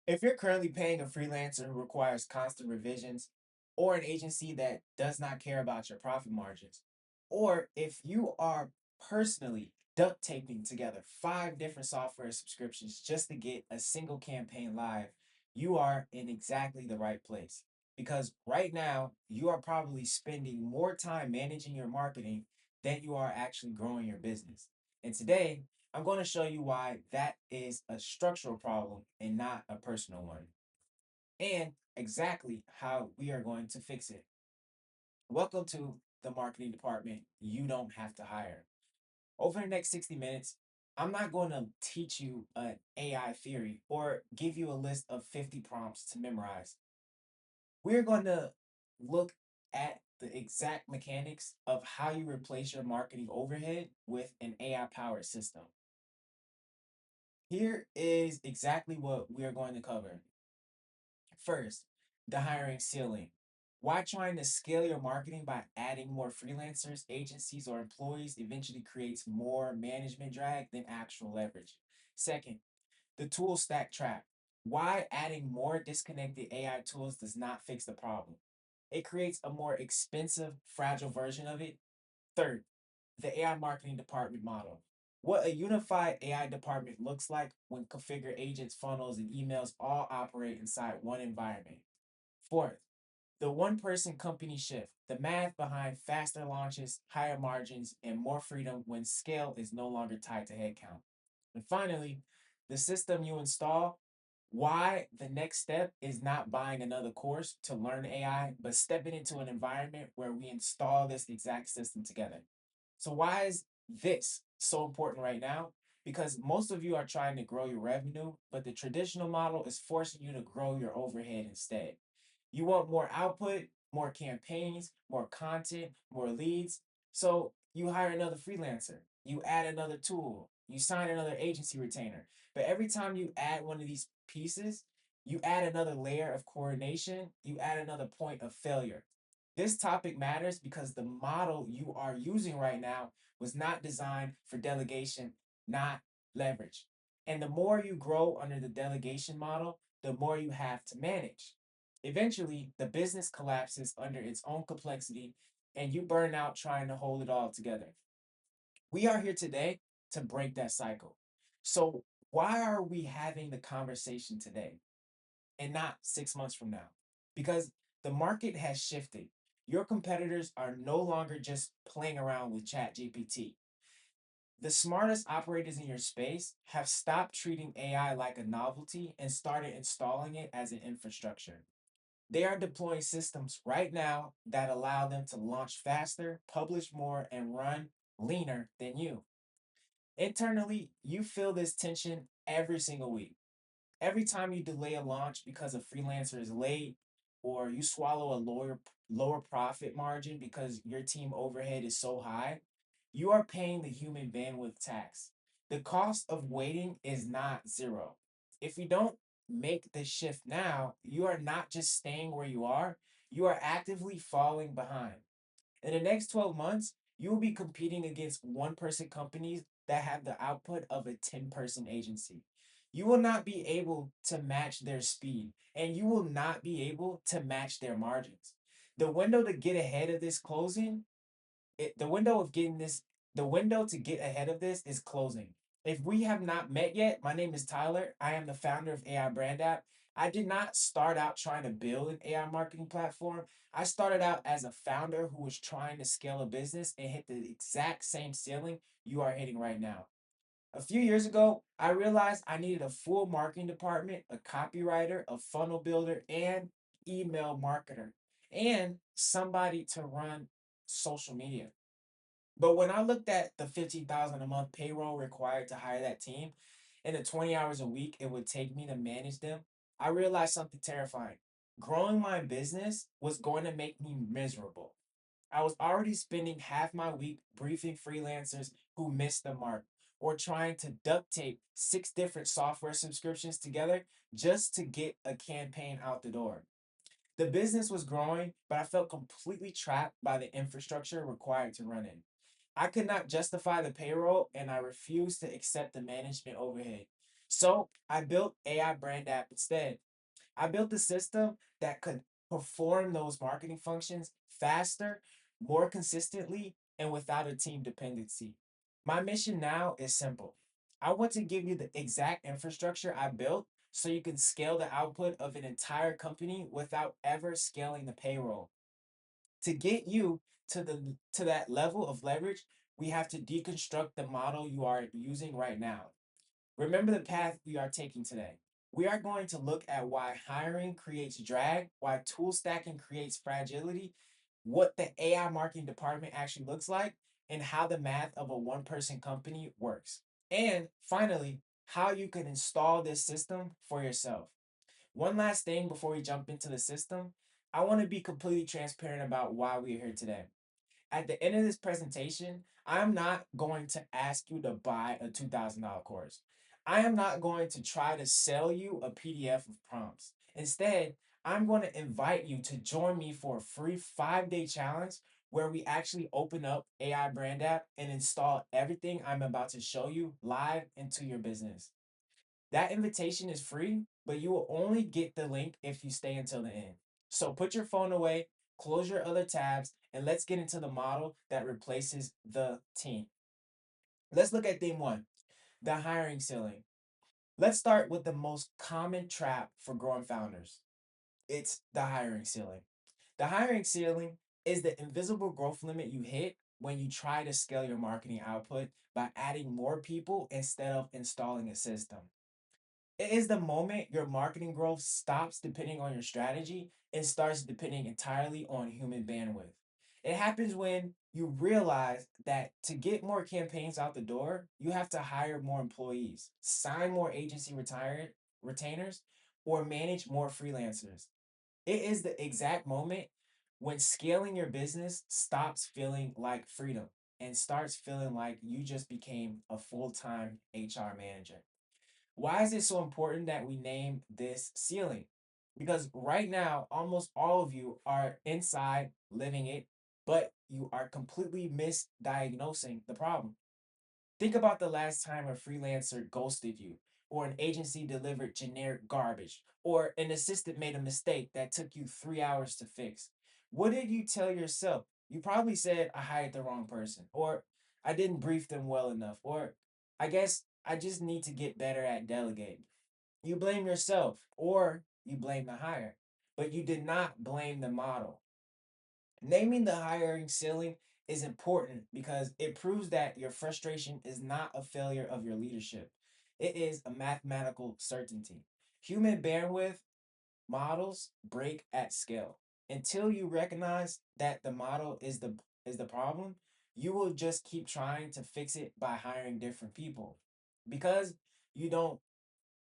If you're currently paying a freelancer who requires constant revisions, or an agency that does not care about your profit margins, or if you are personally duct taping together 5 different software subscriptions just to get a single campaign live, you are in exactly the right place. Because right now, you are probably spending more time managing your marketing than you are actually growing your business. And today, I'm going to show you why that is a structural problem and not a personal one, and exactly how we are going to fix it. Welcome to the marketing department you don't have to hire. Over the next 60 minutes, I'm not going to teach you an AI theory or give you a list of 50 prompts to memorize. We're going to look at the exact mechanics of how you replace your marketing overhead with an AI powered system. Here is exactly what we are going to cover. First, the hiring ceiling. Why trying to scale your marketing by adding more freelancers, agencies, or employees eventually creates more management drag than actual leverage. Second, the tool stack trap. Why adding more disconnected AI tools does not fix the problem. It creates a more expensive, fragile version of it. Third, the AI marketing department model. What a unified AI department looks like when configure agents, funnels, and emails all operate inside one environment. Fourth, the one person company shift, the math behind faster launches, higher margins, and more freedom when scale is no longer tied to headcount. And finally, the system you install, why the next step is not buying another course to learn AI, but stepping into an environment where we install this exact system together. So, why is this so important right now? Because most of you are trying to grow your revenue, but the traditional model is forcing you to grow your overhead instead. You want more output, more campaigns, more content, more leads. So you hire another freelancer, you add another tool, you sign another agency retainer. But every time you add one of these pieces, you add another layer of coordination, you add another point of failure. This topic matters because the model you are using right now was not designed for delegation, not leverage. And the more you grow under the delegation model, the more you have to manage. Eventually, the business collapses under its own complexity and you burn out trying to hold it all together. We are here today to break that cycle. So, why are we having the conversation today and not 6 months from now? Because the market has shifted. Your competitors are no longer just playing around with ChatGPT. The smartest operators in your space have stopped treating AI like a novelty and started installing it as an infrastructure. They are deploying systems right now that allow them to launch faster, publish more, and run leaner than you. Internally, you feel this tension every single week. Every time you delay a launch because a freelancer is late, or you swallow a lower profit margin because your team overhead is so high, you are paying the human bandwidth tax. The cost of waiting is not zero. If you don't make the shift now, you are not just staying where you are actively falling behind. In the next 12 months, you will be competing against one person companies that have the output of a 10-person agency. You will not be able to match their speed, and you will not be able to match their margins. The window to get ahead of this closing it, the window of getting this the window to get ahead of this is closing. If we have not met yet, my name is Tyler. I am the founder of AI Brand App. I did not start out trying to build an AI marketing platform. I started out as a founder who was trying to scale a business and hit the exact same ceiling you are hitting right now. A few years ago, I realized I needed a full marketing department, a copywriter, a funnel builder, and email marketer, and somebody to run social media. But when I looked at the 15,000 a month payroll required to hire that team and the 20 hours a week it would take me to manage them, I realized something terrifying. Growing my business was going to make me miserable. I was already spending half my week briefing freelancers who missed the mark or trying to duct tape 6 different software subscriptions together just to get a campaign out the door. The business was growing, but I felt completely trapped by the infrastructure required to run it. I could not justify the payroll and I refused to accept the management overhead. So I built AI brand app instead. I built a system that could perform those marketing functions faster, more consistently, and without a team dependency. My mission now is simple. I want to give you the exact infrastructure I built so you can scale the output of an entire company without ever scaling the payroll. To get you to that level of leverage, we have to deconstruct the model you are using right now. Remember the path we are taking today. We are going to look at why hiring creates drag, why tool stacking creates fragility, what the AI marketing department actually looks like, and how the math of a one-person company works. And finally, how you can install this system for yourself. One last thing before we jump into the system, I want to be completely transparent about why we're here today. At the end of this presentation, I'm not going to ask you to buy a $2,000 course. I am not going to try to sell you a PDF of prompts. Instead, I'm going to invite you to join me for a free 5-day challenge where we actually open up AI brand app and install everything I'm about to show you live into your business. That invitation is free, but you will only get the link if you stay until the end. So put your phone away, close your other tabs, and let's get into the model that replaces the team. Let's look at theme one, the hiring ceiling. Let's start with the most common trap for growing founders. It's the hiring ceiling. The hiring ceiling is the invisible growth limit you hit when you try to scale your marketing output by adding more people instead of installing a system. It is the moment your marketing growth stops depending on your strategy and starts depending entirely on human bandwidth. It happens when you realize that to get more campaigns out the door, you have to hire more employees, sign more agency retired retainers, or manage more freelancers. It is the exact moment when scaling your business stops feeling like freedom and starts feeling like you just became a full-time HR manager. Why is it so important that we name this ceiling? Because right now, almost all of you are inside living it, but you are completely misdiagnosing the problem. Think about the last time a freelancer ghosted you, or an agency delivered generic garbage, or an assistant made a mistake that took you 3 hours to fix. What did you tell yourself? You probably said, I hired the wrong person, or I didn't brief them well enough, or I guess I just need to get better at delegating. You blame yourself, or you blame the hire, but you did not blame the model. Naming the hiring ceiling is important because it proves that your frustration is not a failure of your leadership. It is a mathematical certainty. Human bandwidth models break at scale. Until you recognize that the model is the problem, you will just keep trying to fix it by hiring different people. Because you don't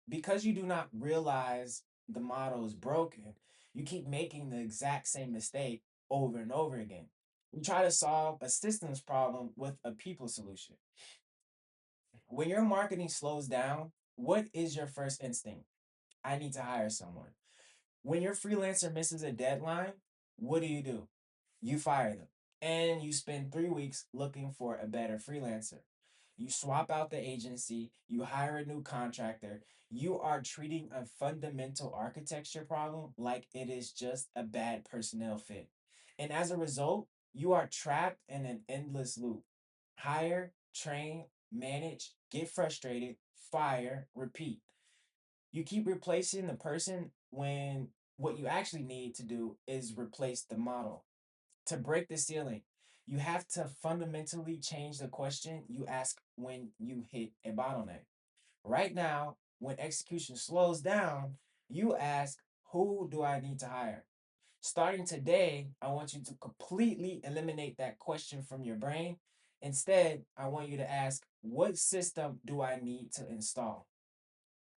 because you do not realize the model is broken, you keep making the exact same mistake over and over again. You try to solve a systems problem with a people solution. When your marketing slows down, what is your first instinct? I need to hire someone. When your freelancer misses a deadline, what do? You fire them and you spend 3 weeks looking for a better freelancer. You swap out the agency, you hire a new contractor. You are treating a fundamental architecture problem like it is just a bad personnel fit. And as a result, you are trapped in an endless loop. Hire, train, manage, get frustrated, fire, repeat. You keep replacing the person when what you actually need to do is replace the model. To break the ceiling, you have to fundamentally change the question you ask when you hit a bottleneck. Right now, when execution slows down, you ask, who do I need to hire? Starting today, I want you to completely eliminate that question from your brain. Instead, I want you to ask, what system do I need to install?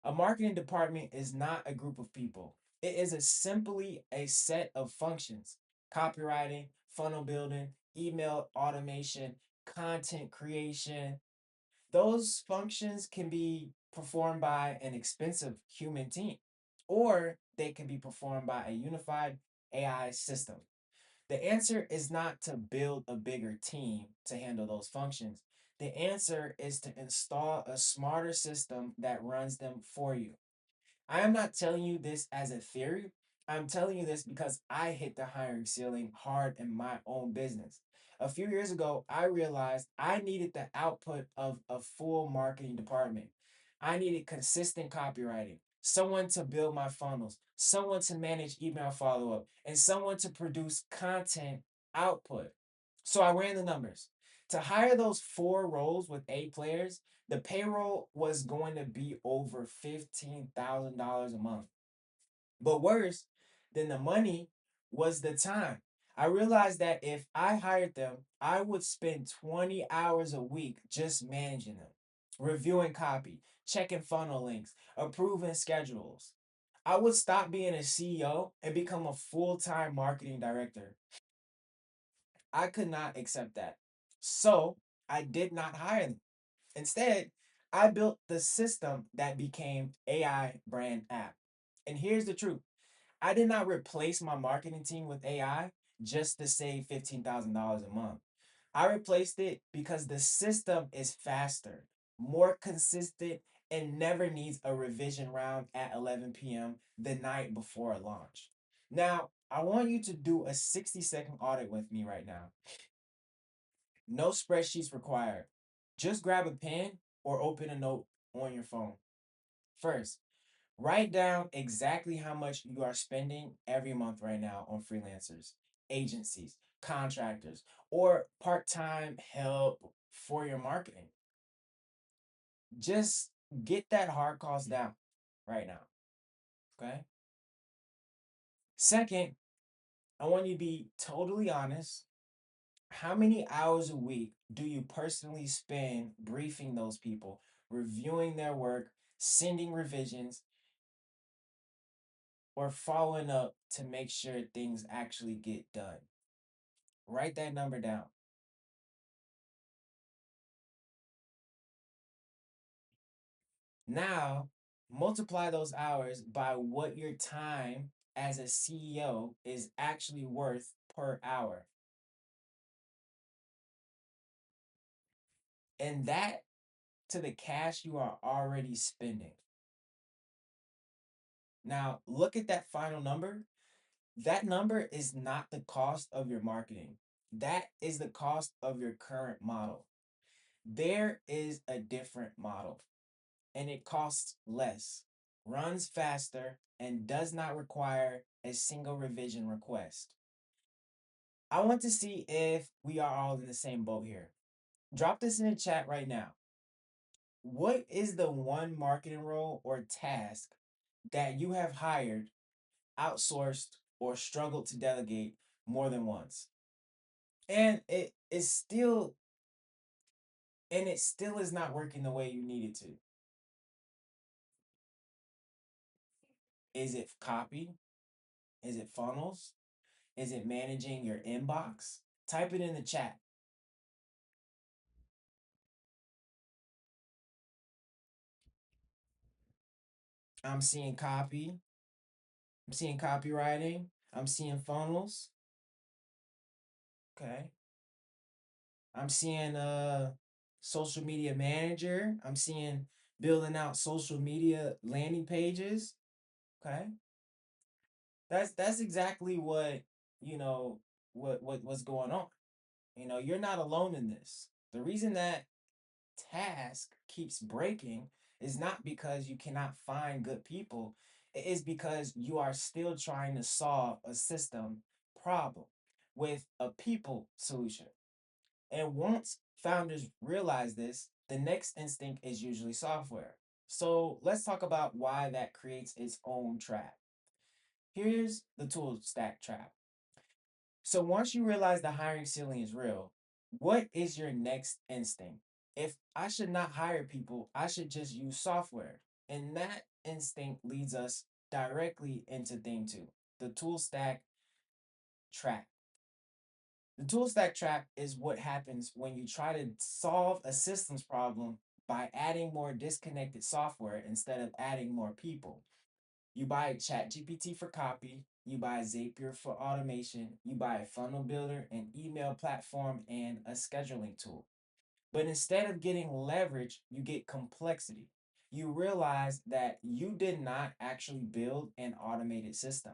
A marketing department is not a group of people. It is simply a set of functions: copywriting, funnel building, email automation, content creation. Those functions can be performed by an expensive human team, or they can be performed by a unified AI system. The answer is not to build a bigger team to handle those functions. The answer is to install a smarter system that runs them for you. I am not telling you this as a theory. I'm telling you this because I hit the hiring ceiling hard in my own business. A few years ago, I realized I needed the output of a full marketing department. I needed consistent copywriting, someone to build my funnels, someone to manage email follow up, and someone to produce content output. So I ran the numbers. To hire those four roles with eight players, the payroll was going to be over $15,000 a month. But worse than the money was the time. I realized that if I hired them, I would spend 20 hours a week just managing them, reviewing copy, checking funnel links, approving schedules. I would stop being a CEO and become a full time marketing director. I could not accept that. So I did not hire them. Instead, I built the system that became AI Brand App. And here's the truth, I did not replace my marketing team with AI just to save $15,000 a month. I replaced it because the system is faster, more consistent, and never needs a revision round at 11 p.m. the night before a launch. Now, I want you to do a 60-second audit with me right now. No spreadsheets required. Just grab a pen or open a note on your phone. First, write down exactly how much you are spending every month right now on freelancers, agencies, contractors, or part time help for your marketing. Just get that hard cost down right now. Okay. Second, I want you to be totally honest. How many hours a week do you personally spend briefing those people, reviewing their work, sending revisions, or following up to make sure things actually get done? Write that number down. Now, multiply those hours by what your time as a CEO is actually worth per hour. And that to the cash you are already spending. Now, look at that final number. That number is not the cost of your marketing. That is the cost of your current model. There is a different model, and it costs less, runs faster, and does not require a single revision request. I want to see if we are all in the same boat here. Drop this in the chat right now. What is the one marketing role or task that you have hired, outsourced, or struggled to delegate more than once? And it still is not working the way you need it to. Is it copy? Is it funnels? Is it managing your inbox? Type it in the chat. I'm seeing copy. I'm seeing copywriting. I'm seeing funnels. Okay. I'm seeing social media manager. I'm seeing building out social media landing pages. Okay. That's exactly what, you know, what's going on. You're not alone in this. The reason that task keeps breaking is not because you cannot find good people. It is because you are still trying to solve a system problem with a people solution. And once founders realize this, the next instinct is usually software. So let's talk about why that creates its own trap. Here's the tool stack trap. So once you realize the hiring ceiling is real, what is your next instinct? If I should not hire people, I should just use software. And that instinct leads us directly into thing two, the tool stack trap. The tool stack trap is what happens when you try to solve a systems problem by adding more disconnected software instead of adding more people. You buy ChatGPT for copy, you buy Zapier for automation, you buy a funnel builder, an email platform, and a scheduling tool. But instead of getting leverage, you get complexity. You realize that you did not actually build an automated system.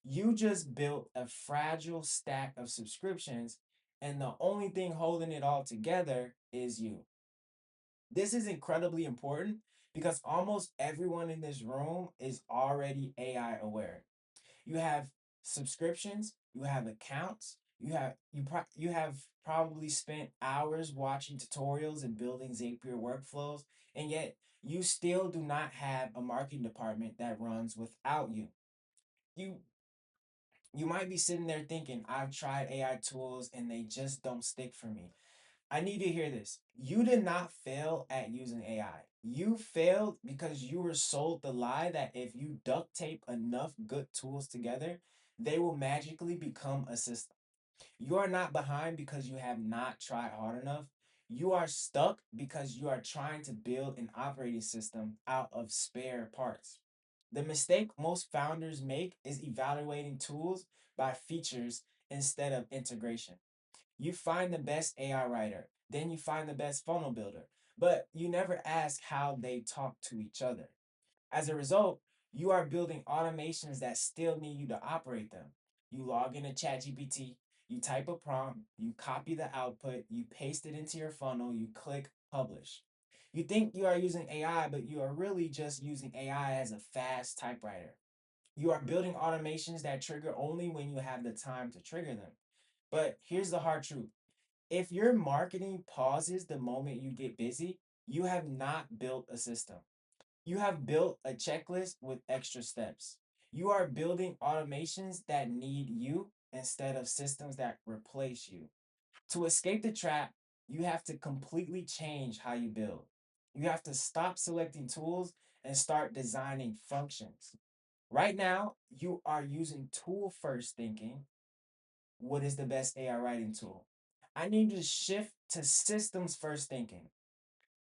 You just built a fragile stack of subscriptions, and the only thing holding it all together is you. This is incredibly important because almost everyone in this room is already AI aware. You have subscriptions, you have accounts, you have probably spent hours watching tutorials and building Zapier workflows, and yet you still do not have a marketing department that runs without you. You you might be sitting there thinking, I've tried AI tools and they just don't stick for me. I need to hear this. You did not fail at using AI. You failed because you were sold the lie that if you duct tape enough good tools together, they will magically become a system. You are not behind because you have not tried hard enough. You are stuck because you are trying to build an operating system out of spare parts. The mistake most founders make is evaluating tools by features instead of integration. You find the best AI writer, then you find the best funnel builder, but you never ask how they talk to each other. As a result, you are building automations that still need you to operate them. You log into ChatGPT, you type a prompt, you copy the output, you paste it into your funnel, you click publish. You think you are using AI, but you are really just using AI as a fast typewriter. You are building automations that trigger only when you have the time to trigger them. But here's the hard truth: if your marketing pauses the moment you get busy, you have not built a system. You have built a checklist with extra steps. You are building automations that need you instead of systems that replace you. To escape the trap, you have to completely change how you build. You have to stop selecting tools and start designing functions. Right now, you are using tool first thinking. What is the best AI writing tool? I need to shift to systems first thinking.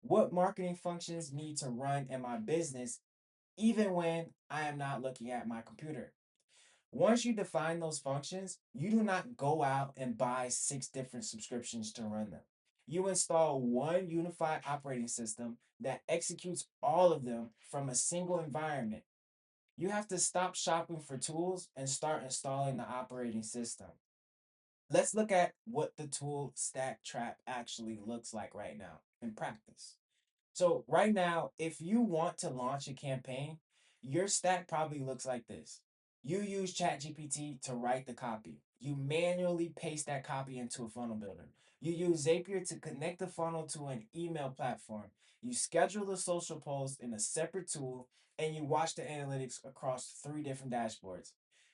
What marketing functions need to run in my business even when I am not looking at my computer? Once you define those functions, you do not go out and buy six different subscriptions to run them. You install one unified operating system that executes all of them from a single environment. You have to stop shopping for tools and start installing the operating system. Let's look at what the tool stack trap actually looks like right now in practice. So right now, if you want to launch a campaign, your stack probably looks like this. You use ChatGPT to write the copy. You manually paste that copy into a funnel builder. You use Zapier to connect the funnel to an email platform. You schedule the social post in a separate tool, and you watch the analytics across three different dashboards.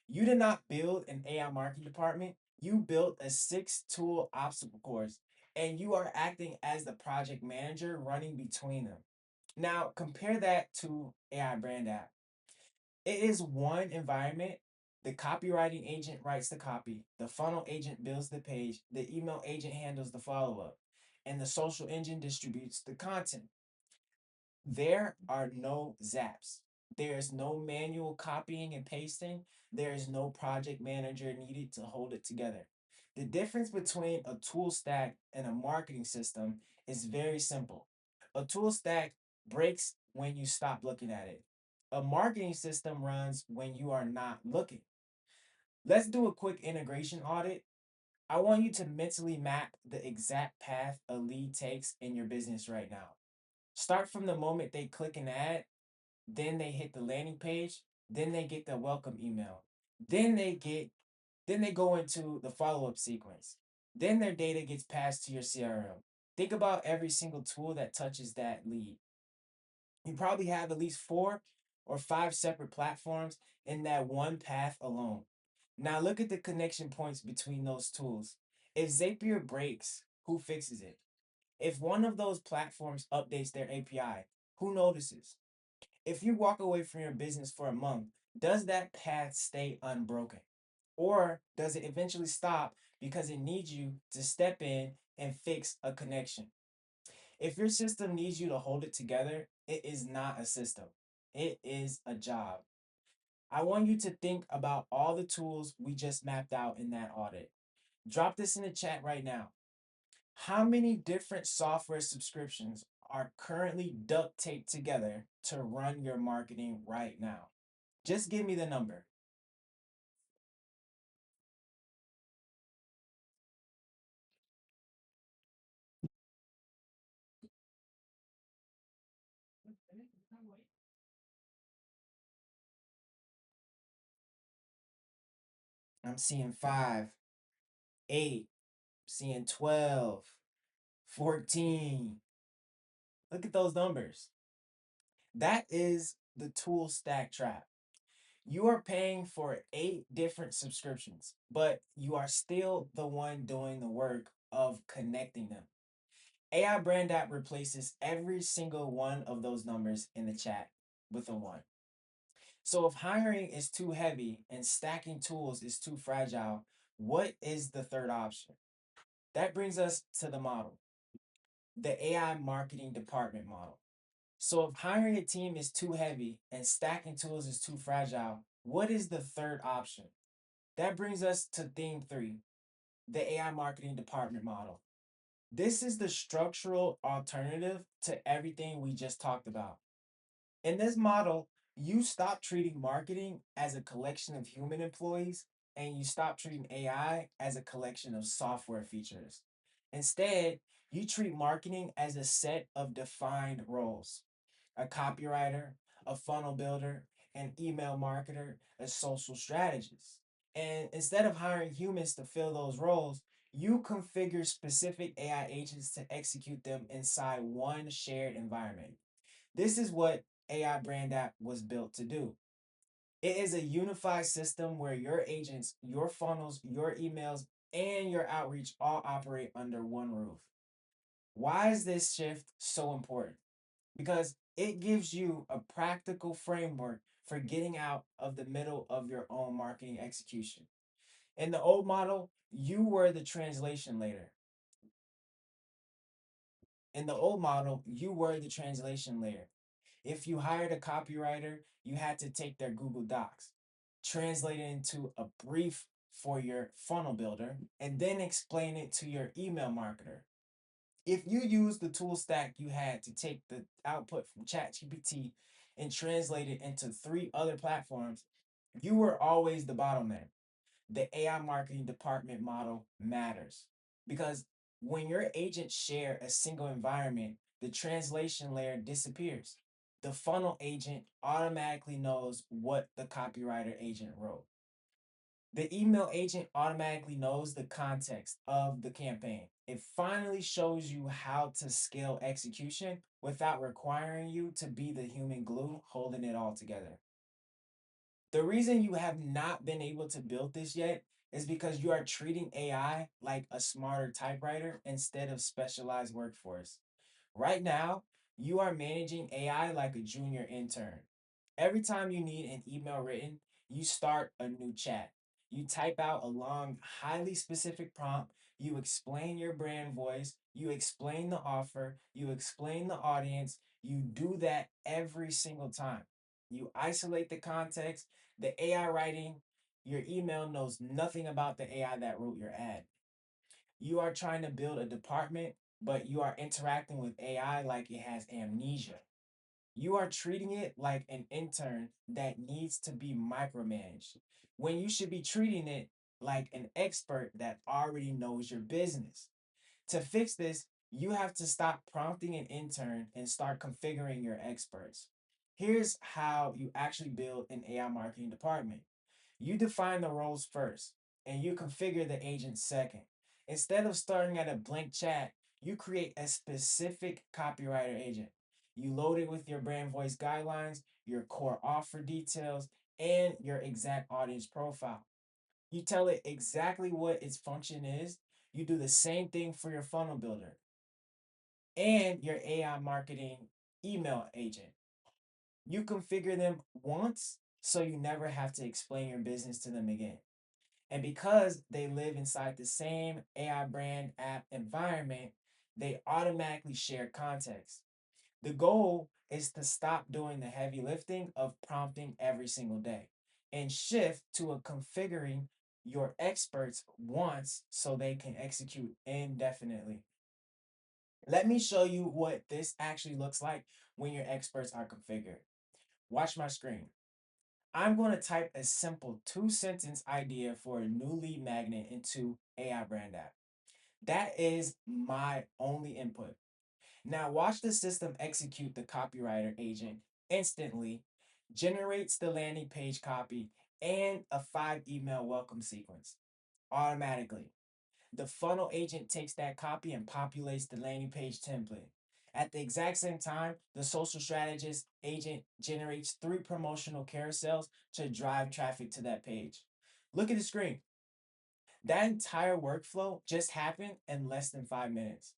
You did not build an AI marketing department. You built a six tool obstacle course, and you are acting as the project manager running between them. Now, compare that to AI Brand App. It is one environment. The copywriting agent writes the copy, the funnel agent builds the page, the email agent handles the follow up, and the social engine distributes the content. There are no zaps. There is no manual copying and pasting. There is no project manager needed to hold it together. The difference between a tool stack and a marketing system is very simple. A tool stack breaks when you stop looking at it. A marketing system runs when you are not looking. Let's do a quick integration audit. I want you to mentally map the exact path a lead takes in your business right now. Start from the moment they click an ad, then they hit the landing page, then they get the welcome email. Then they get then they go into the follow-up sequence. Then their data gets passed to your CRM. Think about every single tool that touches that lead. You probably have at least four or five separate platforms in that one path alone. Now look at the connection points between those tools. If Zapier breaks, who fixes it? If one of those platforms updates their API, who notices? If you walk away from your business for a month, does that path stay unbroken? Or does it eventually stop because it needs you to step in and fix a connection? If your system needs you to hold it together, it is not a system, it is a job. I want you to think about all the tools we just mapped out in that audit. Drop this in the chat right now. How many different software subscriptions are currently duct taped together to run your marketing right now? Just give me the number. I'm seeing 5, 8, seeing 12, 14. Look at those numbers. That is the tool stack trap. You are paying for 8 different subscriptions, but you are still the one doing the work of connecting them. AI Brand App replaces every single one of those numbers in the chat with a one. So if hiring is too heavy and stacking tools is too fragile, what is the third option? That brings us to the model, the AI marketing department model. So if hiring a team is too heavy and stacking tools is too fragile, what is the third option? That brings us to theme 3, the AI marketing department model. This is the structural alternative to everything we just talked about. In this model, you stop treating marketing as a collection of human employees and you stop treating AI as a collection of software features. Instead, you treat marketing as a set of defined roles: a copywriter, a funnel builder, an email marketer, a social strategist. And instead of hiring humans to fill those roles, you configure specific AI agents to execute them inside one shared environment. This is what AI Brand App was built to do. It is a unified system where your agents, your funnels, your emails, and your outreach all operate under one roof. Why is this shift so important? Because it gives you a practical framework for getting out of the middle of your own marketing execution. In the old model, you were the translation layer. In the old model, you were the translation layer. If you hired a copywriter, you had to take their Google Docs, translate it into a brief for your funnel builder, and then explain it to your email marketer. If you use the tool stack you had to take the output from ChatGPT and translate it into 3 other platforms, you were always the bottleneck. The AI marketing department model matters because when your agents share a single environment, the translation layer disappears. The funnel agent automatically knows what the copywriter agent wrote. The email agent automatically knows the context of the campaign. It finally shows you how to scale execution without requiring you to be the human glue holding it all together. The reason you have not been able to build this yet is because you are treating AI like a smarter typewriter instead of specialized workforce. Right now, you are managing AI like a junior intern. Every time you need an email written, you start a new chat. You type out a long, highly specific prompt. You explain your brand voice. You explain the offer. You explain the audience. You do that every single time. You isolate the context. The AI writing your email knows nothing about the AI that wrote your ad. You are trying to build a department, but you are interacting with AI like it has amnesia. You are treating it like an intern that needs to be micromanaged when you should be treating it like an expert that already knows your business. To fix this, you have to stop prompting an intern and start configuring your experts. Here's how you actually build an AI marketing department. You define the roles first and you configure the agent second. Instead of starting at a blank chat, you create a specific copywriter agent. You load it with your brand voice guidelines, your core offer details, and your exact audience profile. You tell it exactly what its function is. You do the same thing for your funnel builder and your AI marketing email agent. You configure them once so you never have to explain your business to them again. And because they live inside the same AI brand app environment, they automatically share context. The goal is to stop doing the heavy lifting of prompting every single day and shift to a configuring your experts once so they can execute indefinitely. Let me show you what this actually looks like when your experts are configured. Watch my screen. I'm going to type a simple two-sentence idea for a new lead magnet into AI brand app. That is my only input. Now watch the system execute the copywriter agent instantly, generates the landing page copy and a 5 email welcome sequence automatically. The funnel agent takes that copy and populates the landing page template. At the exact same time, the social strategist agent generates 3 promotional carousels to drive traffic to that page. Look at the screen. That entire workflow just happened in less than 5 minutes.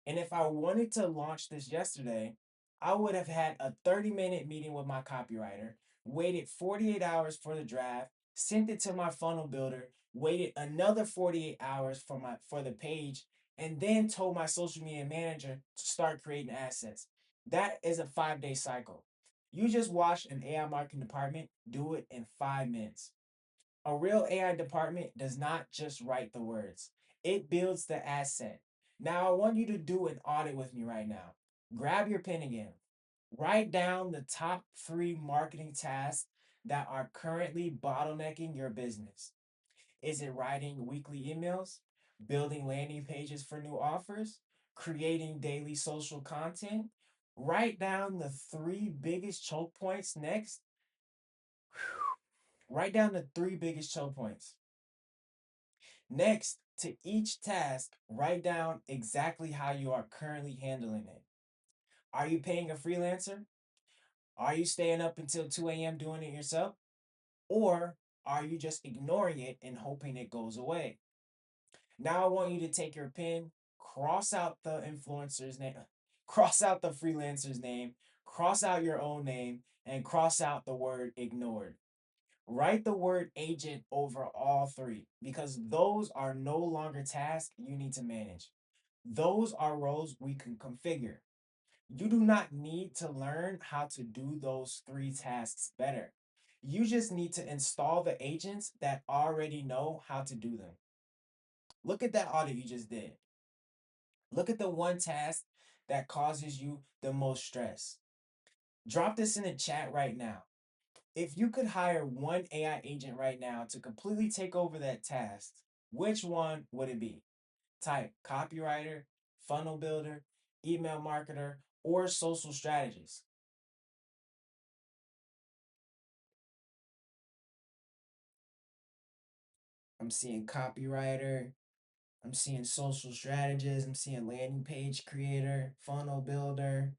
And if I wanted to launch this yesterday, I would have had a 30-minute meeting with my copywriter, waited 48 hours for the draft, sent it to my funnel builder, waited another 48 hours for the page, and then told my social media manager to start creating assets. That is a 5-day cycle. You just watched an AI marketing department do it in 5 minutes. A real AI department does not just write the words, it builds the asset. Now, I want you to do an audit with me right now. Grab your pen again. Write down the top 3 marketing tasks that are currently bottlenecking your business. Is it writing weekly emails, building landing pages for new offers, creating daily social content? Write down the 3 biggest choke points next. Write down the 3 biggest choke points. Next, to each task, write down exactly how you are currently handling it. Are you paying a freelancer? Are you staying up until 2 a.m. doing it yourself? Or are you just ignoring it and hoping it goes away? Now I want you to take your pen, cross out the influencer's name, cross out the freelancer's name, cross out your own name, and cross out the word ignored. Write the word agent over all 3 because those are no longer tasks you need to manage. Those are roles we can configure. You do not need to learn how to do those 3 tasks better. You just need to install the agents that already know how to do them. Look at that audit you just did. Look at the one task that causes you the most stress. Drop this in the chat right now. If you could hire one AI agent right now to completely take over that task, which one would it be? Type copywriter, funnel builder, email marketer, or social strategist. I'm seeing copywriter, I'm seeing social strategist, I'm seeing landing page creator, funnel builder.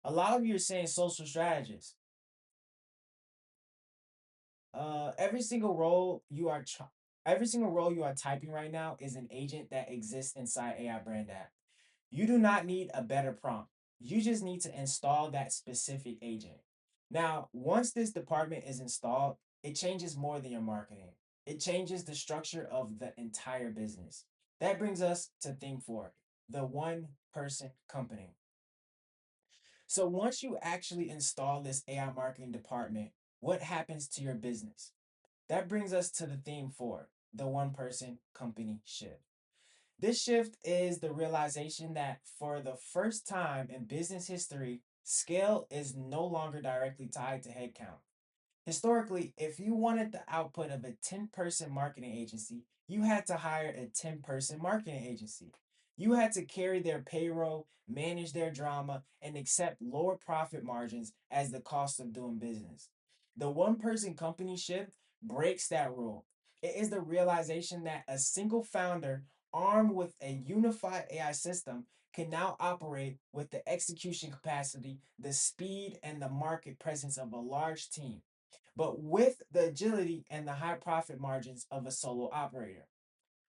A lot of you are saying social strategist. Every single role you are every single role you are typing right now is an agent that exists inside AI brand app. You do not need a better prompt. You just need to install that specific agent. Now, once this department is installed, it changes more than your marketing. It changes the structure of the entire business. That brings us to thing 4, the one person company. So once you actually install this AI marketing department, what happens to your business? That brings us to the theme 4, the one person company shift. This shift is the realization that for the first time in business history, scale is no longer directly tied to headcount. Historically, if you wanted the output of a 10-person marketing agency, you had to hire a 10-person marketing agency. You had to carry their payroll, manage their drama, and accept lower profit margins as the cost of doing business. The one-person company shift breaks that rule. It is the realization that a single founder armed with a unified AI system can now operate with the execution capacity, the speed, and the market presence of a large team but with the agility and the high profit margins of a solo operator.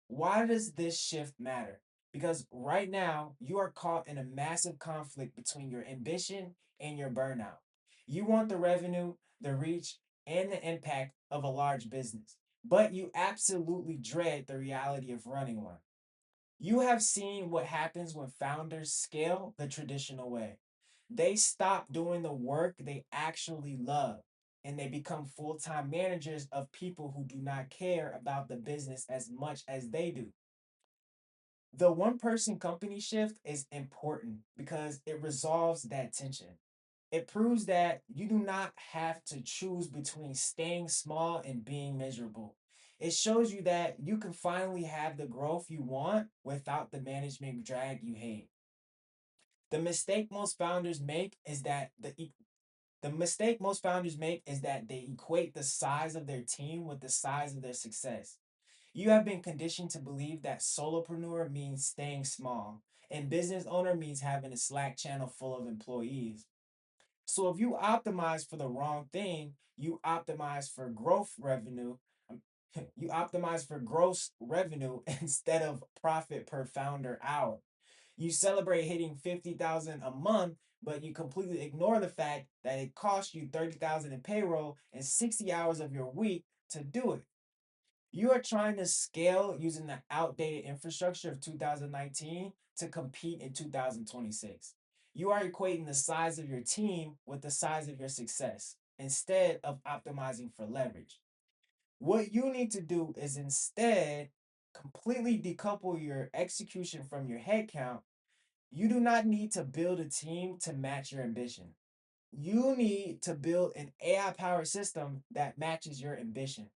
Why does this shift matter? Because right now, you are caught in a massive conflict between your ambition and your burnout. You want the revenue, the reach, and the impact of a large business, but you absolutely dread the reality of running one. You have seen what happens when founders scale the traditional way. They stop doing the work they actually love and they become full time managers of people who do not care about the business as much as they do. The one person company shift is important because it resolves that tension. It proves that you do not have to choose between staying small and being miserable. It shows you that you can finally have the growth you want without the management drag you hate. The mistake most founders make is that the mistake most founders make is that they equate the size of their team with the size of their success. You have been conditioned to believe that solopreneur means staying small, and business owner means having a Slack channel full of employees. So if you optimize for the wrong thing, you optimize for growth revenue. um, You optimize for gross revenue instead of profit per founder hour. You celebrate hitting 50,000 a month, but you completely ignore the fact that it costs you 30,000 in payroll and 60 hours of your week to do it. You are trying to scale using the outdated infrastructure of 2019 to compete in 2026. You are equating the size of your team with the size of your success instead of optimizing for leverage. What you need to do is instead completely decouple your execution from your headcount. You do not need to build a team to match your ambition. You need to build an AI powered system that matches your ambition.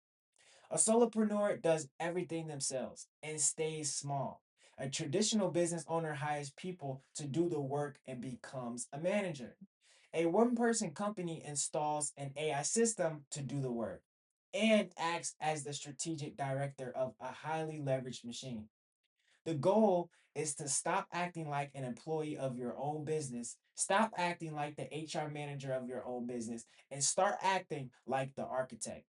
A solopreneur does everything themselves and stays small. A traditional business owner hires people to do the work and becomes a manager. A one person company installs an AI system to do the work and acts as the strategic director of a highly leveraged machine. The goal is to stop acting like an employee of your own business, stop acting like the HR manager of your own business, and start acting like the architect.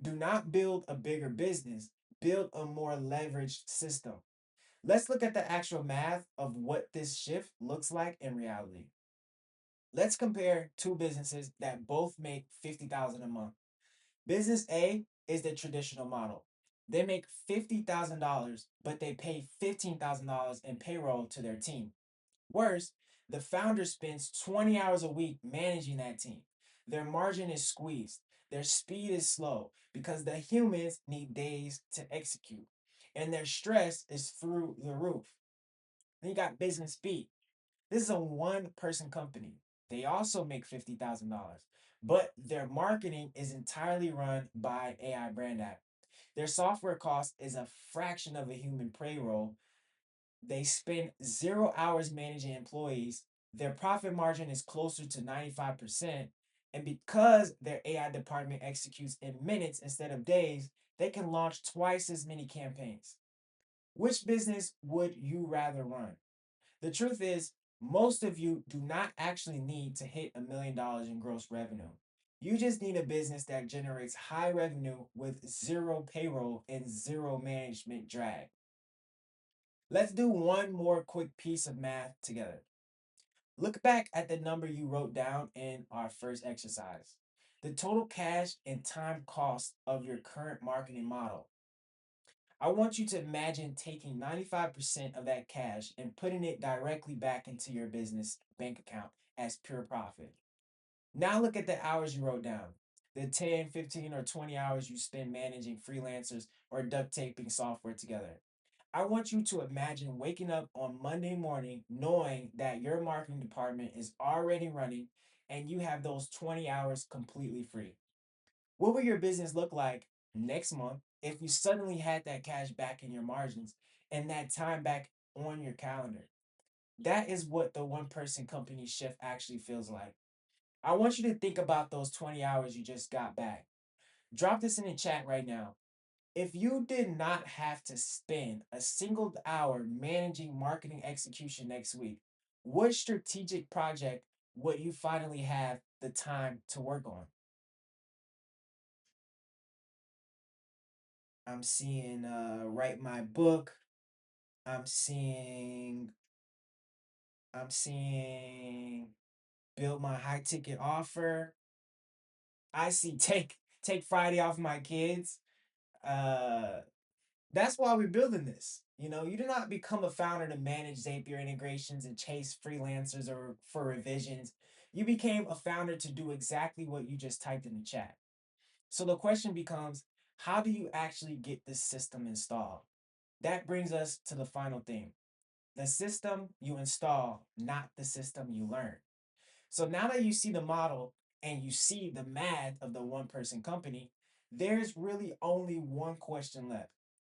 Do not build a bigger business, build a more leveraged system. Let's look at the actual math of what this shift looks like in reality. Let's compare two businesses that both make 50,000 a month. Business A is the traditional model. They make $50,000, but they pay $15,000 in payroll to their team. Worse, the founder spends 20 hours a week managing that team. Their margin is squeezed. Their speed is slow because the humans need days to execute. And their stress is through the roof. Then you got Business B. This is a one person company. They also make $50,000, but their marketing is entirely run by AI brand app. Their software cost is a fraction of a human payroll. They spend 0 hours managing employees. Their profit margin is closer to 95%. And because their AI department executes in minutes instead of days, they can launch twice as many campaigns. Which business would you rather run? The truth is, most of you do not actually need to hit $1 million in gross revenue. You just need a business that generates high revenue with zero payroll and zero management drag. Let's do one more quick piece of math together. Look back at the number you wrote down in our first exercise. The total cash and time cost of your current marketing model. I want you to imagine taking 95% of that cash and putting it directly back into your business bank account as pure profit. Now look at the hours you wrote down. The 10, 15, or 20 hours you spend managing freelancers or duct taping software together. I want you to imagine waking up on Monday morning knowing that your marketing department is already running and you have those 20 hours completely free. What will your business look like next month if you suddenly had that cash back in your margins and that time back on your calendar? That is what the one person company shift actually feels like. I want you to think about those 20 hours you just got back. Drop this in the chat right now. If you did not have to spend a single hour managing marketing execution next week, what strategic project would you finally have the time to work on? I'm seeing write my book. I'm seeing I'm seeing build my high ticket offer. I see take Friday off my kids. Uh that's why we're building this. You know, you do not become a founder to manage Zapier integrations and chase freelancers or for revisions. You became a founder to do exactly what you just typed in the chat. So the question becomes, how do you actually get this system installed? That brings us to the final thing: the system you install, not the system you learn. So now that you see the model and you see the math of the one person company, there's really only one question left.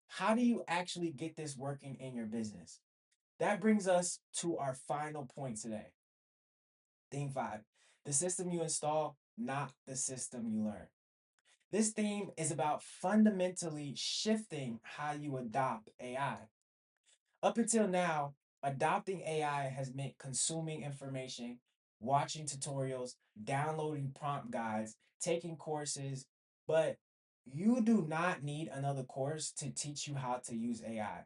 How do you actually get this working in your business? That brings us to our final point today. Theme five: the system you install, not the system you learn. This theme is about fundamentally shifting how you adopt AI. Up until now, adopting AI has meant consuming information, watching tutorials, downloading prompt guides, taking courses, but you do not need another course to teach you how to use AI.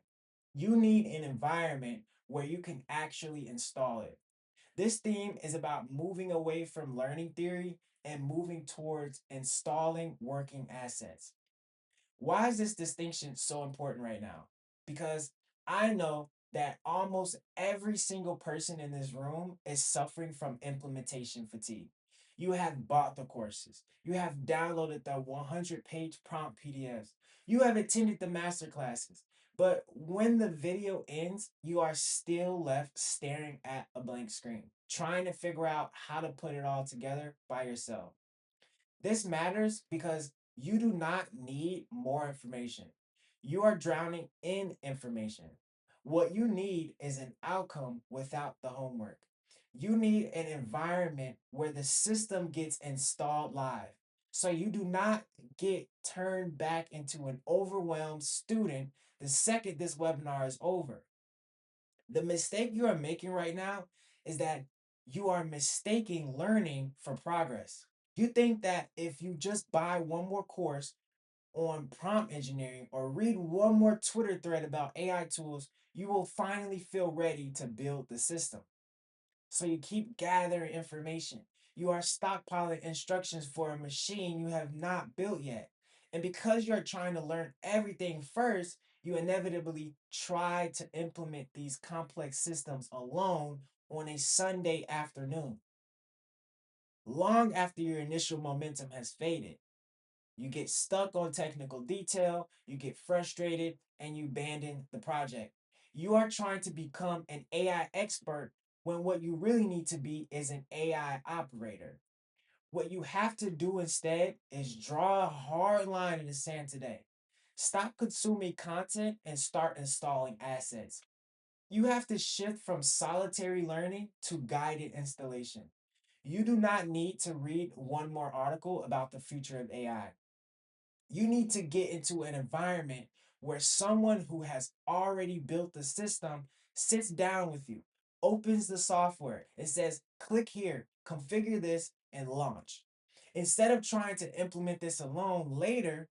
You need an environment where you can actually install it. This theme is about moving away from learning theory and moving towards installing working assets. Why is this distinction so important right now? Because I know that almost every single person in this room is suffering from implementation fatigue. You have bought the courses, you have downloaded the 100-page prompt PDFs, you have attended the master classes, but when the video ends, you are still left staring at a blank screen, trying to figure out how to put it all together by yourself. This matters because you do not need more information. You are drowning in information. What you need is an outcome without the homework. You need an environment where the system gets installed live. So you do not get turned back into an overwhelmed student the second this webinar is over. The mistake you are making right now is that you are mistaking learning for progress. You think that if you just buy one more course on prompt engineering or read one more Twitter thread about AI tools, you will finally feel ready to build the system. So you keep gathering information. You are stockpiling instructions for a machine you have not built yet. And because you're trying to learn everything first, you inevitably try to implement these complex systems alone on a Sunday afternoon, long after your initial momentum has faded. You get stuck on technical detail, you get frustrated, and you abandon the project. You are trying to become an AI expert when what you really need to be is an AI operator. What you have to do instead is draw a hard line in the sand today. Stop consuming content and start installing assets. You have to shift from solitary learning to guided installation. You do not need to read one more article about the future of AI. You need to get into an environment where someone who has already built the system sits down with you, opens the software, and says, click here, configure this, and launch. Instead of trying to implement this alone later,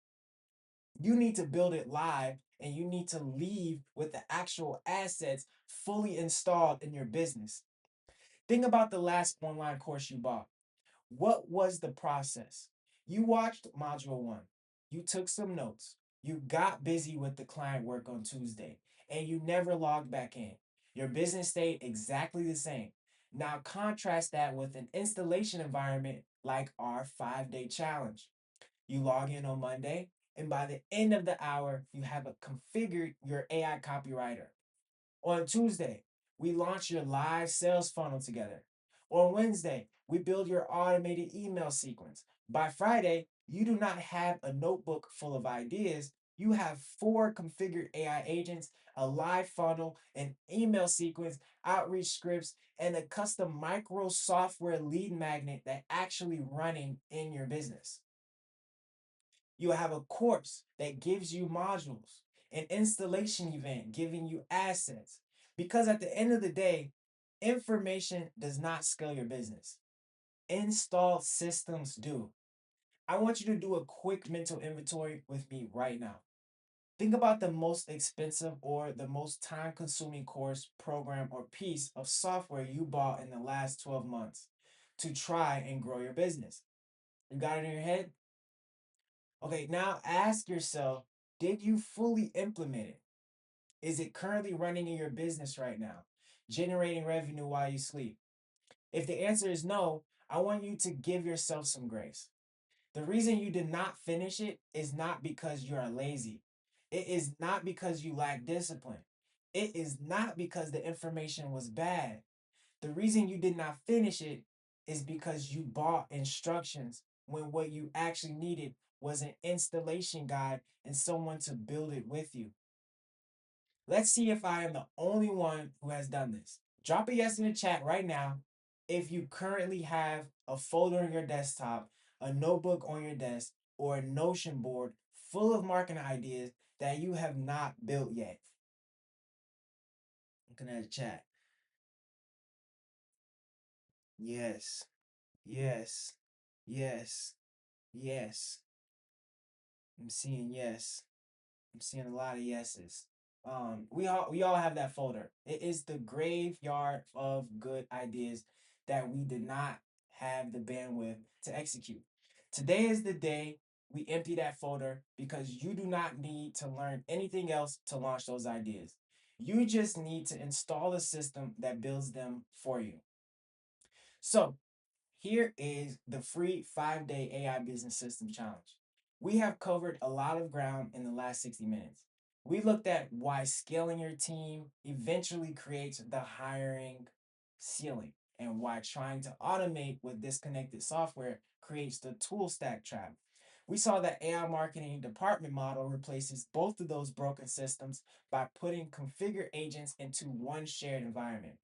you need to build it live and you need to leave with the actual assets fully installed in your business. Think about the last online course you bought. What was the process? You watched module one, you took some notes, you got busy with the client work on Tuesday, and you never logged back in. Your business stayed exactly the same. Now contrast that with an installation environment like our 5-day challenge. You log in on Monday, and by the end of the hour, you have configured your AI copywriter. On Tuesday, we launch your live sales funnel together. On Wednesday, we build your automated email sequence. By Friday, you do not have a notebook full of ideas. You have 4 configured AI agents, a live funnel, an email sequence, outreach scripts, and a custom micro software lead magnet that actually running in your business. You have a course that gives you modules, an installation event giving you assets. Because at the end of the day, information does not scale your business. Installed systems do. I want you to do a quick mental inventory with me right now. Think about the most expensive or the most time consuming course, program, or piece of software you bought in the last 12 months to try and grow your business. You got it in your head? Okay, now ask yourself, did you fully implement it? Is it currently running in your business right now, generating revenue while you sleep? If the answer is no, I want you to give yourself some grace. The reason you did not finish it is not because you are lazy. It is not because you lack discipline. It is not because the information was bad. The reason you did not finish it is because you bought instructions when what you actually needed was an installation guide and someone to build it with you. Let's see if I am the only one who has done this. Drop a yes in the chat right now if you currently have a folder on your desktop, a notebook on your desk, or a Notion board full of marketing ideas that you have not built yet. Looking at the chat. Yes, yes, yes, yes. I'm seeing yes. I'm seeing a lot of yeses. We all have that folder. It is the graveyard of good ideas that we did not have the bandwidth to execute. Today is the day we empty that folder because you do not need to learn anything else to launch those ideas. You just need to install a system that builds them for you. So, here is the free 5-day AI business system challenge. We have covered a lot of ground in the last 60 minutes. We looked at why scaling your team eventually creates the hiring ceiling and why trying to automate with disconnected software creates the tool stack trap. We saw that AI marketing department model replaces both of those broken systems by putting configure agents into one shared environment.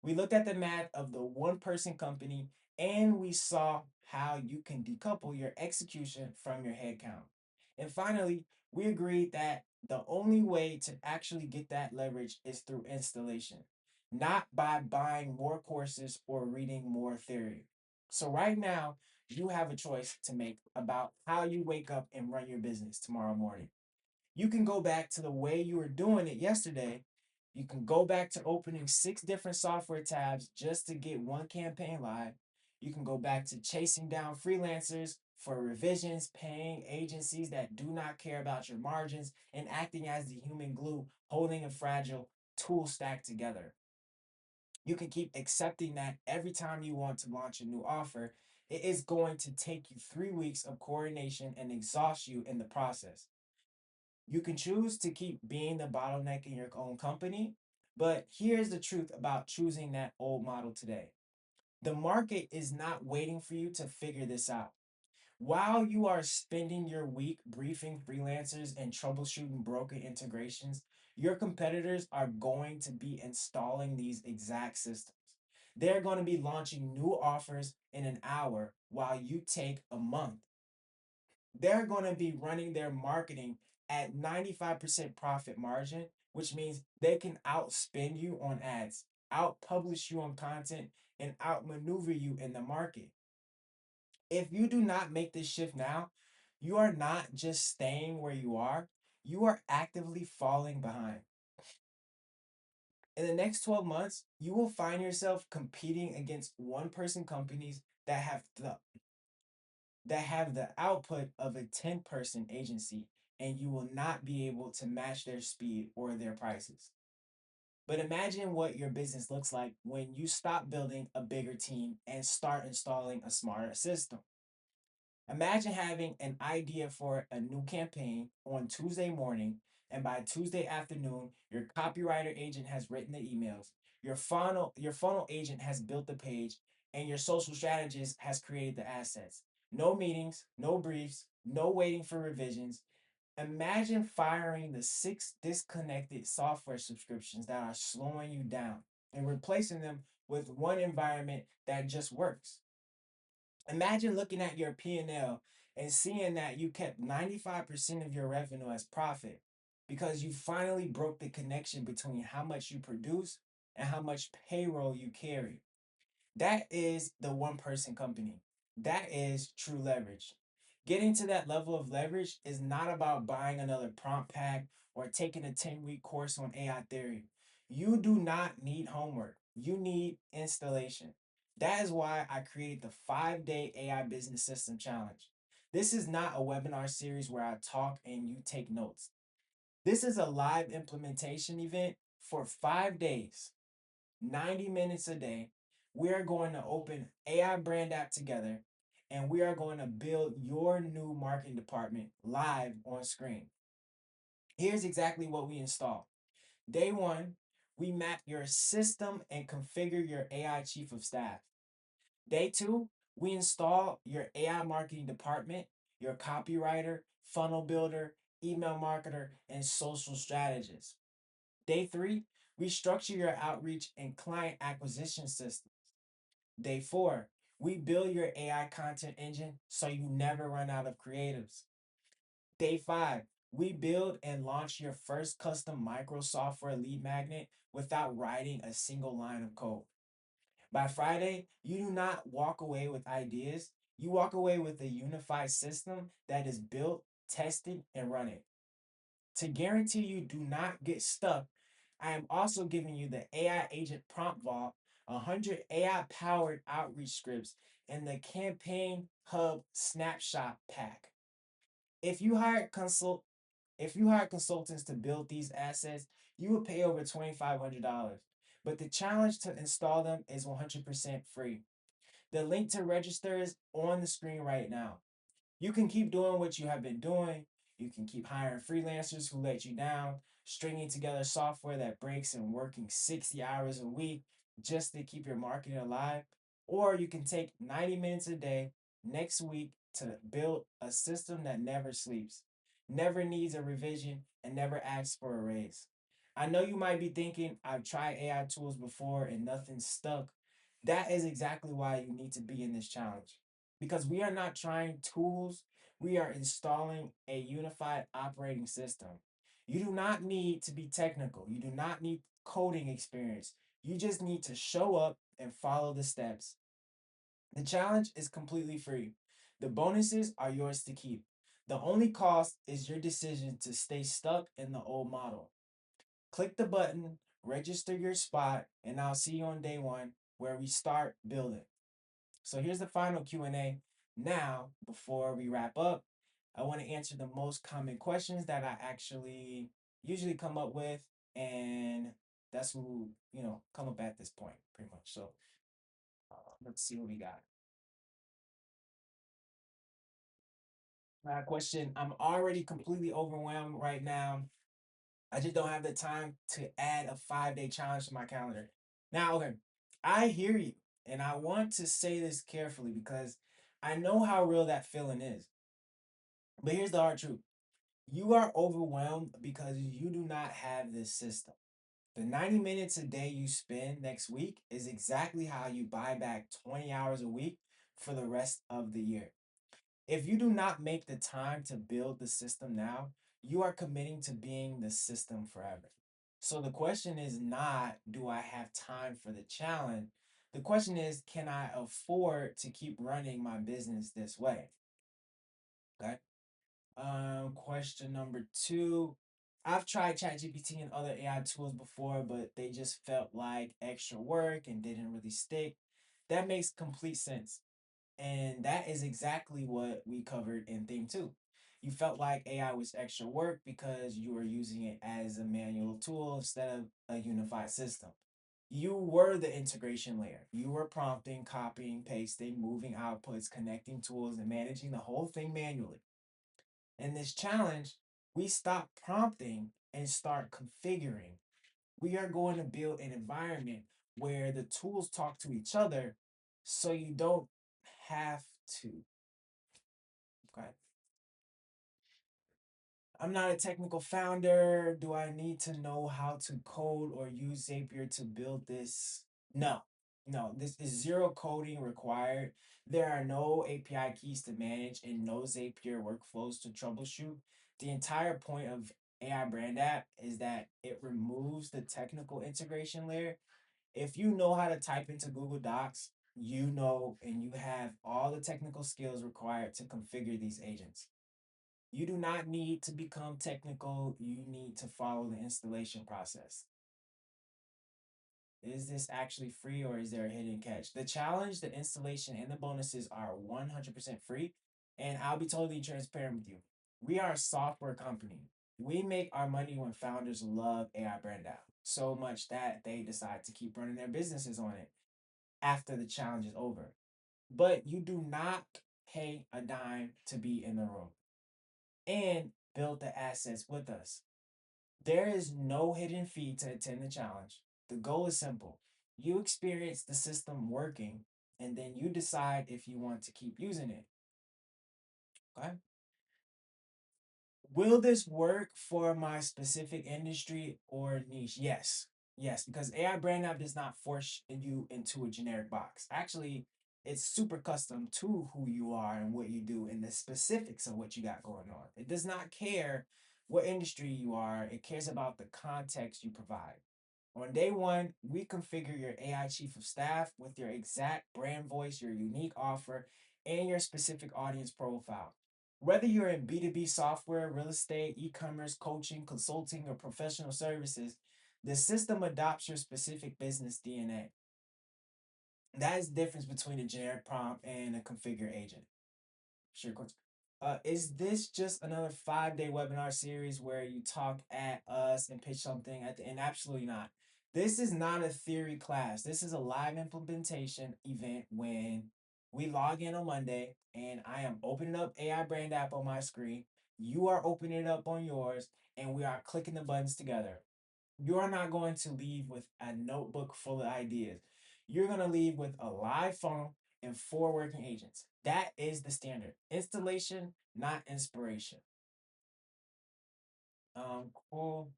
We looked at the math of the one person company and we saw how you can decouple your execution from your headcount. And finally, we agreed that the only way to actually get that leverage is through installation, not by buying more courses or reading more theory. So, right now, you have a choice to make about how you wake up and run your business tomorrow morning. You can go back to the way you were doing it yesterday. You can go back to opening 6 different software tabs just to get one campaign live. You can go back to chasing down freelancers for revisions, paying agencies that do not care about your margins, and acting as the human glue holding a fragile tool stack together. You can keep accepting that every time you want to launch a new offer, it is going to take you 3 weeks of coordination and exhaust you in the process. You can choose to keep being the bottleneck in your own company, but here's the truth about choosing that old model today. The market is not waiting for you to figure this out. While you are spending your week briefing freelancers and troubleshooting broken integrations, your competitors are going to be installing these exact systems. They're going to be launching new offers in an hour while you take a month. They're going to be running their marketing at 95% profit margin, which means they can outspend you on ads, outpublish you on content, and outmaneuver you in the market. If you do not make this shift now, you are not just staying where you are actively falling behind. In the next 12 months, you will find yourself competing against one person companies that have the output of a 10-person agency, and you will not be able to match their speed or their prices. But imagine what your business looks like when you stop building a bigger team and start installing a smarter system. Imagine having an idea for a new campaign on Tuesday morning, and by Tuesday afternoon, your copywriter agent has written the emails, your funnel agent has built the page, and your social strategist has created the assets. No meetings, no briefs, no waiting for revisions. Imagine firing the 6 disconnected software subscriptions that are slowing you down and replacing them with one environment that just works. Imagine looking at your P&L and seeing that you kept 95% of your revenue as profit because you finally broke the connection between how much you produce and how much payroll you carry. That is the one person company. That is true leverage. Getting to that level of leverage is not about buying another prompt pack or taking a 10-week course on AI theory. You do not need homework. You need installation. That is why I created the 5-day AI business system challenge. This is not a webinar series where I talk and you take notes. This is a live implementation event for 5 days. 90 minutes a day. We are going to open AI brand app together and we are going to build your new marketing department live on screen. Here's exactly what we install. Day one, we map your system and configure your AI chief of staff. Day two, we install your AI marketing department, your copywriter, funnel builder, email marketer, and social strategist. Day three, we structure your outreach and client acquisition system. Day four, we build your AI content engine so you never run out of creatives. Day five, we build and launch your first custom micro software lead magnet without writing a single line of code. By Friday, you do not walk away with ideas. You walk away with a unified system that is built, tested, and running. To guarantee you do not get stuck, I am also giving you the AI Agent Prompt Vault, 100 AI powered outreach scripts, and the Campaign Hub Snapshot Pack. If you hire consult if you hire consultants to build these assets, you will pay over $2,500. But the challenge to install them is 100% free. The link to register is on the screen right now. You can keep doing what you have been doing. You can keep hiring freelancers who let you down, stringing together software that breaks, and working 60 hours a week just to keep your marketing alive. Or you can take 90 minutes a day next week to build a system that never sleeps, never needs a revision, and never asks for a raise. I know you might be thinking, I've tried AI tools before and nothing stuck. That is exactly why you need to be in this challenge, because we are not trying tools, we are installing a unified operating system. You do not need to be technical, you do not need coding experience. You just need to show up and follow the steps. The challenge is completely free. The bonuses are yours to keep. The only cost is your decision to stay stuck in the old model. Click the button, register your spot, and I'll see you on day one where we start building. So here's the final Q&A. Now, before we wrap up, I want to answer the most common questions that I actually usually come up with, and that's who, come up at this point, pretty much. So let's see what we got. Question: I'm already completely overwhelmed right now. I just don't have the time to add a 5-day challenge to my calendar. Now, okay, I hear you, and I want to say this carefully because I know how real that feeling is. But here's the hard truth: you are overwhelmed because you do not have this system. The 90 minutes a day you spend next week is exactly how you buy back 20 hours a week for the rest of the year. If you do not make the time to build the system now, you are committing to being the system forever. So the question is not, do I have time for the challenge? The question is, can I afford to keep running my business this way? Okay. Question number two. I've tried ChatGPT and other AI tools before, but they just felt like extra work and didn't really stick. That makes complete sense. And that is exactly what we covered in theme two. You felt like AI was extra work because you were using it as a manual tool instead of a unified system. You were the integration layer. You were prompting, copying, pasting, moving outputs, connecting tools, and managing the whole thing manually. In this challenge, we stop prompting and start configuring. We are going to build an environment where the tools talk to each other so you don't have to. Okay. I'm not a technical founder. Do I need to know how to code or use Zapier to build this? No, no, this is zero coding required. There are no API keys to manage and no Zapier workflows to troubleshoot. The entire point of AI Brand App is that it removes the technical integration layer. If you know how to type into Google Docs, you know and you have all the technical skills required to configure these agents. You do not need to become technical, you need to follow the installation process. Is this actually free or is there a hidden catch? The challenge, the installation, and the bonuses are 100% free. And I'll be totally transparent with you. We are a software company. We make our money when founders love AI brand out so much that they decide to keep running their businesses on it after the challenge is over. But you do not pay a dime to be in the room and build the assets with us. There is no hidden fee to attend the challenge. The goal is simple. You experience the system working, and then you decide if you want to keep using it. Okay. Will this work for my specific industry or niche? Yes. Yes, because AI Brand App does not force you into a generic box. Actually, it's super custom to who you are and what you do and the specifics of what you got going on. It does not care what industry you are, it cares about the context you provide. On day one, we configure your AI chief of staff with your exact brand voice, your unique offer, and your specific audience profile. Whether you're in B2B software, real estate, e commerce, coaching, consulting, or professional services, the system adopts your specific business DNA. That is the difference between a generic prompt and a configure agent. Sure. Is this just another 5-day webinar series where you talk at us and pitch something at the end? Absolutely not. This is not a theory class. This is a live implementation event when we log in on Monday and I am opening up AI Brand App on my screen. You are opening it up on yours and we are clicking the buttons together. You are not going to leave with a notebook full of ideas. You're going to leave with a live phone and 4 working agents. That is the standard. Installation, not inspiration. Cool.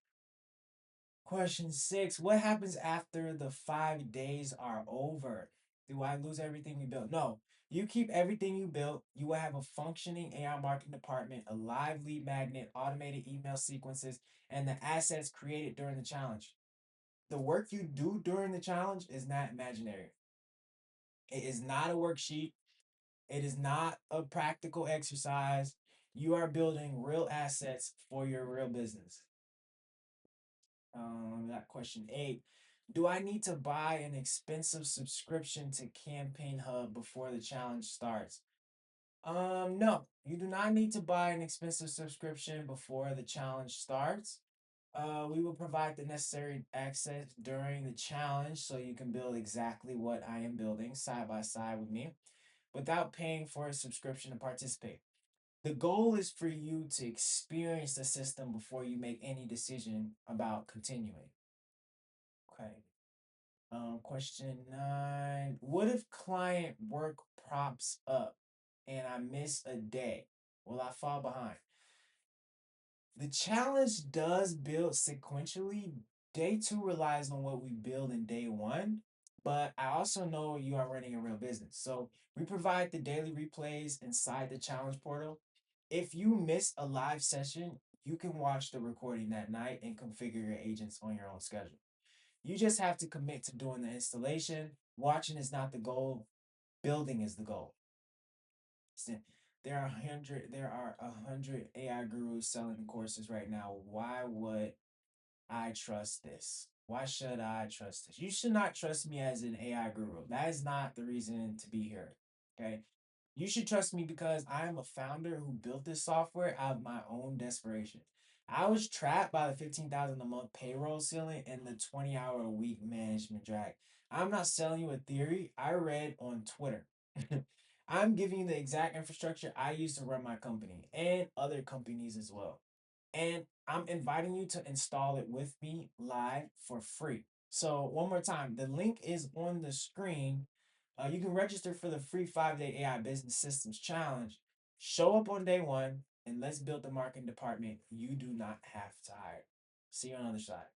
Question 6. What happens after the 5 days are over? Do I lose everything we built? No. You keep everything you built. You will have a functioning AI marketing department, a live lead magnet, automated email sequences, and the assets created during the challenge. The work you do during the challenge is not imaginary. It is not a worksheet. It is not a practical exercise. You are building real assets for your real business. That question 8. Do I need to buy an expensive subscription to Campaign Hub before the challenge starts? No, you do not need to buy an expensive subscription before the challenge starts. We will provide the necessary access during the challenge so you can build exactly what I am building side by side with me without paying for a subscription to participate. The goal is for you to experience the system before you make any decision about continuing. Okay. Question 9. What if client work props up and I miss a day? Will I fall behind? The challenge does build sequentially. Day two relies on what we build in day one, but I also know you are running a real business. So we provide the daily replays inside the challenge portal. If you miss a live session, you can watch the recording that night and configure your agents on your own schedule. You just have to commit to doing the installation. Watching is not the goal, building is the goal. So there are 100 AI gurus selling courses right now. Why would I trust this? Why should I trust this? You should not trust me as an AI guru. That is not the reason to be here. Okay. You should trust me because I am a founder who built this software out of my own desperation. I was trapped by the 15,000 a month payroll ceiling and the 20-hour a week management drag. I'm not selling you a theory I read on Twitter. I'm giving you the exact infrastructure I use to run my company and other companies as well. And I'm inviting you to install it with me live for free. So, one more time, the link is on the screen. You can register for the free 5-day AI Business Systems Challenge. Show up on day one and let's build the marketing department you do not have to hire. See you on the other side.